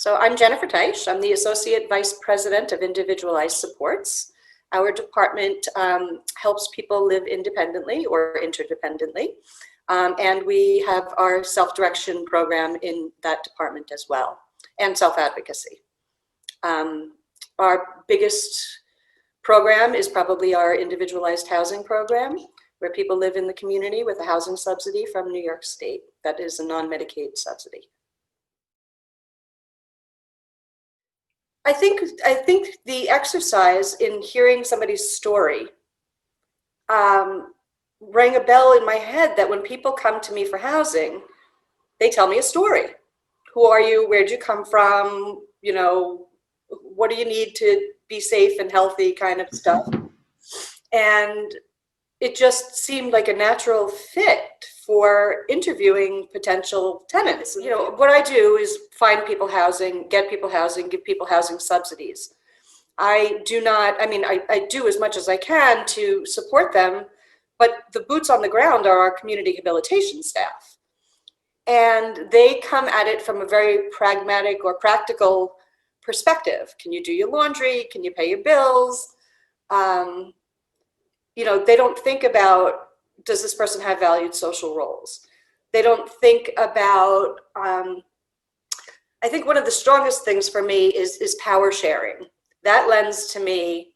So I'm Jennifer Teich. I'm the Associate Vice President of Individualized Supports. Our department helps people live independently or interdependently. And we have our self-direction program in that department as well, and self-advocacy. Our biggest program is probably our individualized housing program, where people live in the community with a housing subsidy from New York State. That is a non-Medicaid subsidy. I think the exercise in hearing somebody's story rang a bell in my head that when people come to me for housing, they tell me a story. Who are you? Where'd you come from? You know, what do you need to be safe and healthy kind of stuff. And it just seemed like a natural fit for interviewing potential tenants. You know, what I do is find people housing, get people housing, give people housing subsidies. I do as much as I can to support them, but the boots on the ground are our community rehabilitation staff. And they come at it from a very pragmatic or practical perspective. Can you do your laundry? Can you pay your bills? You know, they don't think about, does this person have valued social roles? They don't think about, I think one of the strongest things for me is power sharing. That lens to me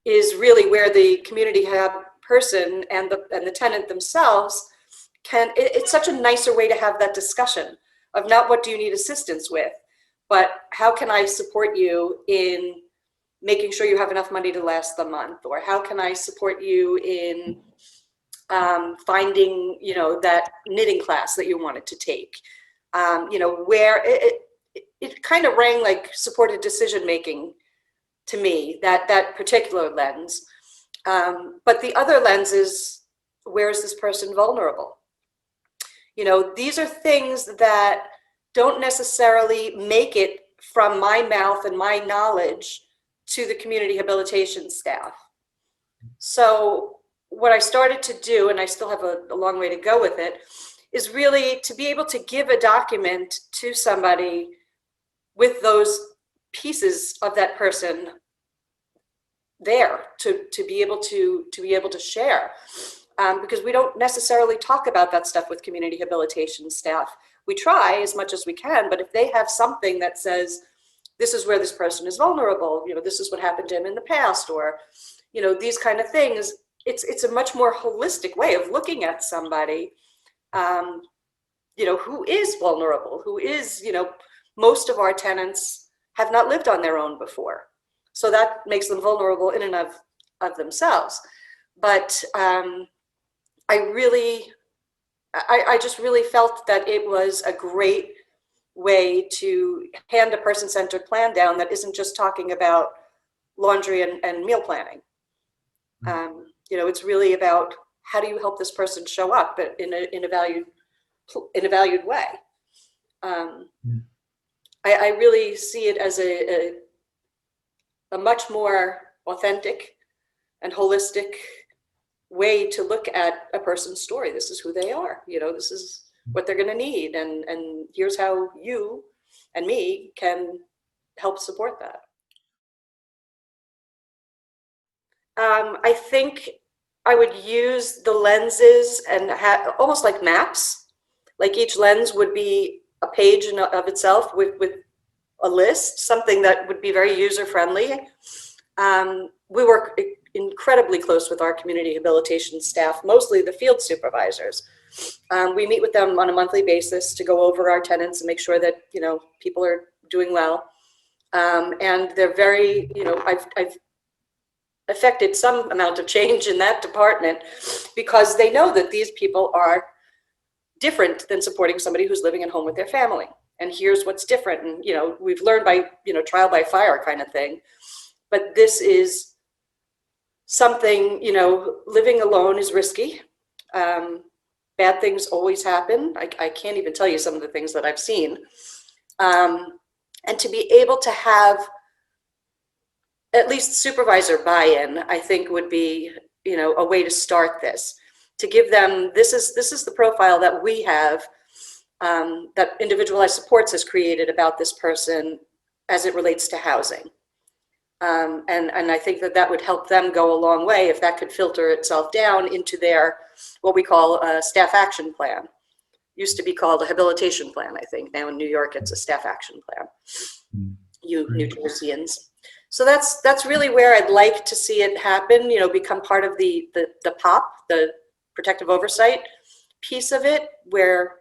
is really where the community hub person and the tenant themselves it's such a nicer way to have that discussion of not what do you need assistance with, but how can I support you in making sure you have enough money to last the month, or how can I support you in finding, you know, that knitting class that you wanted to take. You know, where it kind of rang like supported decision making to me, that particular lens. But the other lens is, where is this person vulnerable? You know, these are things that don't necessarily make it from my mouth and my knowledge to the community rehabilitation staff. So what I started to do, and I still have a long way to go with it, is really to be able to give a document to somebody with those pieces of that person there to be able to share. Because we don't necessarily talk about that stuff with community rehabilitation staff. We try as much as we can, but if they have something that says, this is where this person is vulnerable, you know, this is what happened to him in the past, or, you know, these kind of things, it's a much more holistic way of looking at somebody, you know, who is vulnerable, who is, you know, most of our tenants have not lived on their own before. So that makes them vulnerable in and of themselves. But I just really felt that it was a great way to hand a person-centered plan down that isn't just talking about laundry and meal planning. You know, it's really about how do you help this person show up, but in a valued way. I really see it as a much more authentic and holistic way to look at a person's story. This is who they are, you know, this is what they're going to need, and here's how you and me can help support that. I think I would use the lenses and almost like maps, like each lens would be a page in of itself with a list, something that would be very user-friendly. We work incredibly close with our community rehabilitation staff, mostly the field supervisors. We meet with them on a monthly basis to go over our tenants and make sure that, you know, people are doing well. And they're very, you know, I've affected some amount of change in that department because they know that these people are different than supporting somebody who's living at home with their family. And here's what's different. And, you know, we've learned by, you know, trial by fire kind of thing. But this is something, you know, living alone is risky. Bad things always happen. I can't even tell you some of the things that I've seen. And to be able to have at least supervisor buy-in, I think would be, you know, a way to start this. To give them, this is the profile that we have. that individualized supports has created about this person as it relates to housing. And I think that that would help them go a long way if that could filter itself down into their, what we call a staff action plan. Used to be called a habilitation plan, I think. Now in New York, it's a staff action plan. You New Jerseyans. So that's really where I'd like to see it happen, you know, become part of the POP, the protective oversight piece of it, where,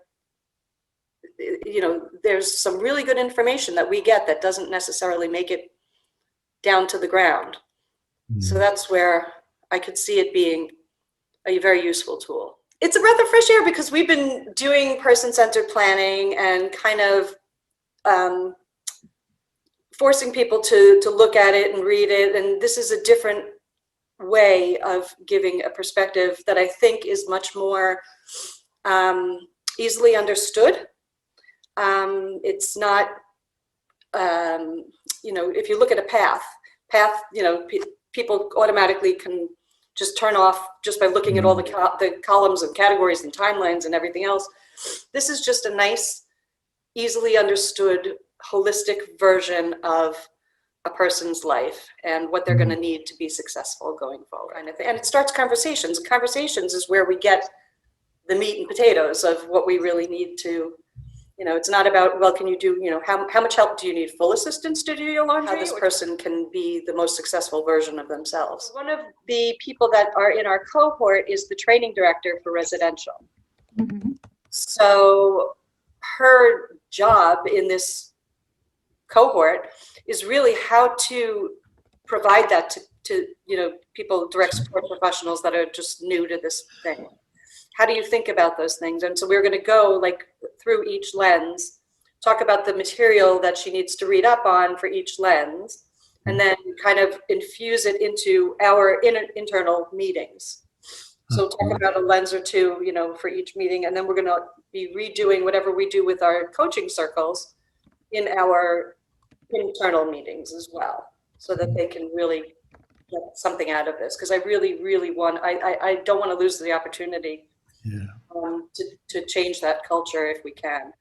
you know, there's some really good information that we get that doesn't necessarily make it down to the ground. So that's where I could see it being a very useful tool. It's a breath of fresh air because we've been doing person-centered planning and kind of forcing people to look at it and read it. And this is a different way of giving a perspective that I think is much more easily understood. It's not, you know, if you look at a path, you know, people automatically can just turn off just by looking at all the columns and categories and timelines and everything else. This is just a nice, easily understood, holistic version of a person's life and what they're going to need to be successful going forward. And it starts conversations. Conversations is where we get the meat and potatoes of what we really need to, you know, it's not about, well, can you do, you know, how much help do you need? Full assistance to do your laundry? How this person can be the most successful version of themselves. One of the people that are in our cohort is the training director for residential. So her job in this cohort is really how to provide that to you know, people, direct support professionals that are just new to this thing. How do you think about those things? And so we're going to go like through each lens, talk about the material that she needs to read up on for each lens, and then kind of infuse it into our internal meetings. So talk about a lens or two, you know, for each meeting, and then we're going to be redoing whatever we do with our coaching circles in our internal meetings as well, so that they can really get something out of this. Because I really, really want, I don't want to lose the opportunity to change that culture if we can.